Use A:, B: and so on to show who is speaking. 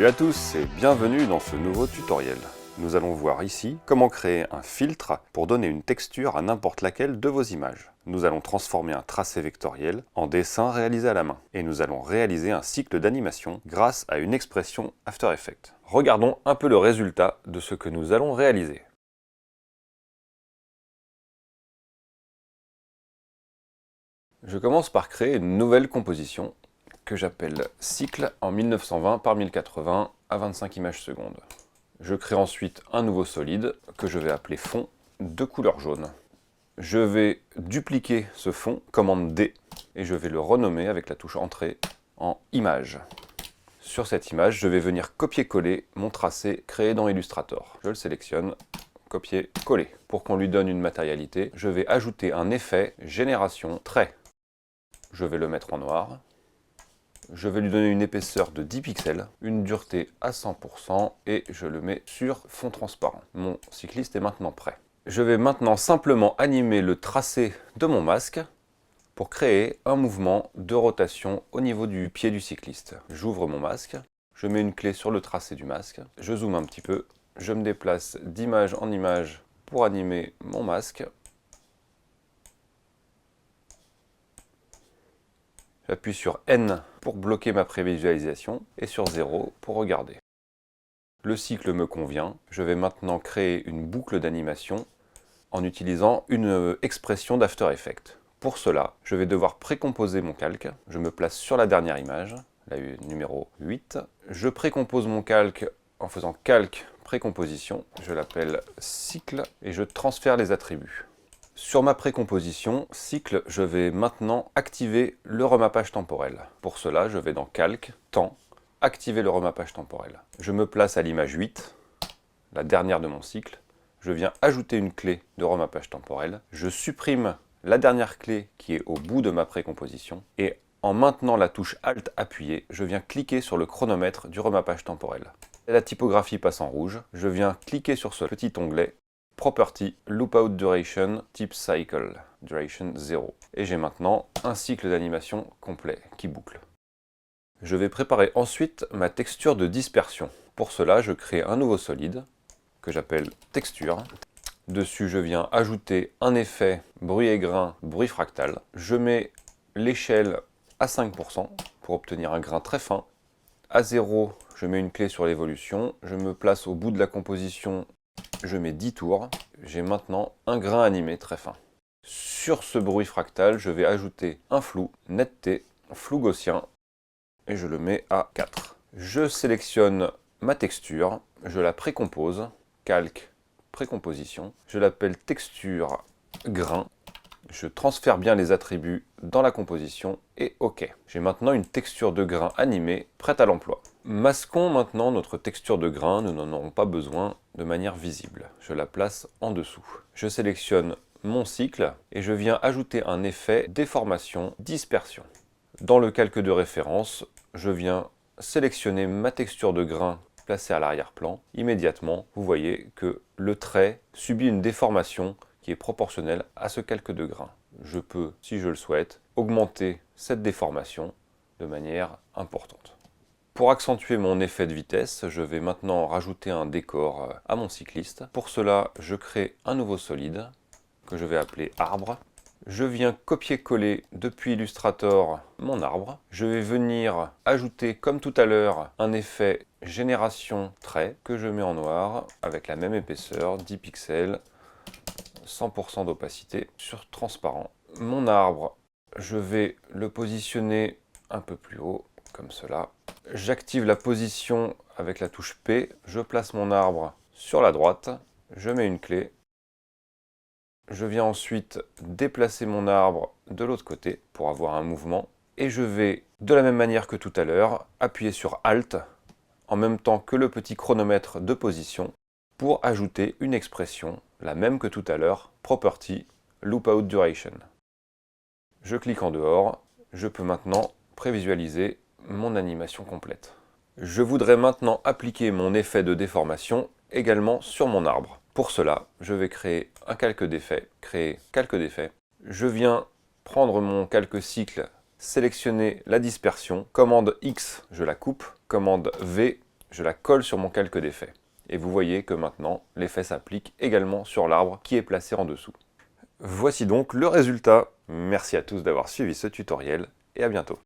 A: Salut à tous et bienvenue dans ce nouveau tutoriel. Nous allons voir ici comment créer un filtre pour donner une texture à n'importe laquelle de vos images. Nous allons transformer un tracé vectoriel en dessin réalisé à la main. Et nous allons réaliser un cycle d'animation grâce à une expression After Effects. Regardons un peu le résultat de ce que nous allons réaliser. Je commence par créer une nouvelle composition que j'appelle cycle en 1920 par 1080 à 25 images secondes. Je crée ensuite un nouveau solide que je vais appeler fond de couleur jaune. Je vais dupliquer ce fond, commande D, et je vais le renommer avec la touche entrée en image. Sur cette image, je vais venir copier-coller mon tracé créé dans Illustrator. Je le sélectionne, copier-coller. Pour qu'on lui donne une matérialité, je vais ajouter un effet génération trait. Je vais le mettre en noir. Je vais lui donner une épaisseur de 10 pixels, une dureté à 100% et je le mets sur fond transparent. Mon cycliste est maintenant prêt. Je vais maintenant simplement animer le tracé de mon masque pour créer un mouvement de rotation au niveau du pied du cycliste. J'ouvre mon masque, je mets une clé sur le tracé du masque, je zoome un petit peu, je me déplace d'image en image pour animer mon masque. J'appuie sur N pour bloquer ma prévisualisation et sur 0 pour regarder. Le cycle me convient. Je vais maintenant créer une boucle d'animation en utilisant une expression d'After Effects. Pour cela, je vais devoir précomposer mon calque. Je me place sur la dernière image, la numéro 8. Je précompose mon calque en faisant calque précomposition. Je l'appelle cycle et je transfère les attributs. Sur ma précomposition, cycle, je vais maintenant activer le remappage temporel. Pour cela, je vais dans Calque, Temps, activer le remappage temporel. Je me place à l'image 8, la dernière de mon cycle. Je viens ajouter une clé de remappage temporel. Je supprime la dernière clé qui est au bout de ma précomposition. Et en maintenant la touche Alt appuyée, je viens cliquer sur le chronomètre du remappage temporel. La typographie passe en rouge. Je viens cliquer sur ce petit onglet Property, Loopout Duration, Type Cycle, Duration 0. Et j'ai maintenant un cycle d'animation complet qui boucle. Je vais préparer ensuite ma texture de dispersion. Pour cela, je crée un nouveau solide que j'appelle Texture. Dessus, je viens ajouter un effet bruit et grain, bruit fractal. Je mets l'échelle à 5% pour obtenir un grain très fin. À 0, je mets une clé sur l'évolution. Je me place au bout de la composition. Je mets 10 tours, j'ai maintenant un grain animé très fin. Sur ce bruit fractal, je vais ajouter un flou, netteté, flou gaussien, et je le mets à 4. Je sélectionne ma texture, je la précompose, calque, précomposition, je l'appelle texture grain, je transfère bien les attributs dans la composition et OK. J'ai maintenant une texture de grain animée prête à l'emploi. Masquons maintenant notre texture de grain, nous n'en aurons pas besoin de manière visible. Je la place en dessous. Je sélectionne mon cycle et je viens ajouter un effet déformation, dispersion. Dans le calque de référence, je viens sélectionner ma texture de grain placée à l'arrière-plan. Immédiatement, vous voyez que le trait subit une déformation qui est proportionnelle à ce calque de grain. Je peux, si je le souhaite, augmenter cette déformation de manière importante. Pour accentuer mon effet de vitesse, je vais maintenant rajouter un décor à mon cycliste. Pour cela, je crée un nouveau solide que je vais appeler arbre. Je viens copier-coller depuis Illustrator mon arbre. Je vais venir ajouter, comme tout à l'heure, un effet génération trait que je mets en noir avec la même épaisseur, 10 pixels, 100% d'opacité sur transparent. Mon arbre, je vais le positionner un peu plus haut, comme cela. J'active la position avec la touche P, je place mon arbre sur la droite, je mets une clé. Je viens ensuite déplacer mon arbre de l'autre côté pour avoir un mouvement. Et je vais, de la même manière que tout à l'heure, appuyer sur Alt en même temps que le petit chronomètre de position pour ajouter une expression, la même que tout à l'heure, Property, Loopout Duration. Je clique en dehors, je peux maintenant prévisualiser mon animation complète. Je voudrais maintenant appliquer mon effet de déformation également sur mon arbre. Pour cela, je vais créer un calque d'effet, créer calque d'effet. Je viens prendre mon calque cycle, sélectionner la dispersion, commande X, je la coupe, commande V, je la colle sur mon calque d'effet. Et vous voyez que maintenant, l'effet s'applique également sur l'arbre qui est placé en dessous. Voici donc le résultat. Merci à tous d'avoir suivi ce tutoriel et à bientôt.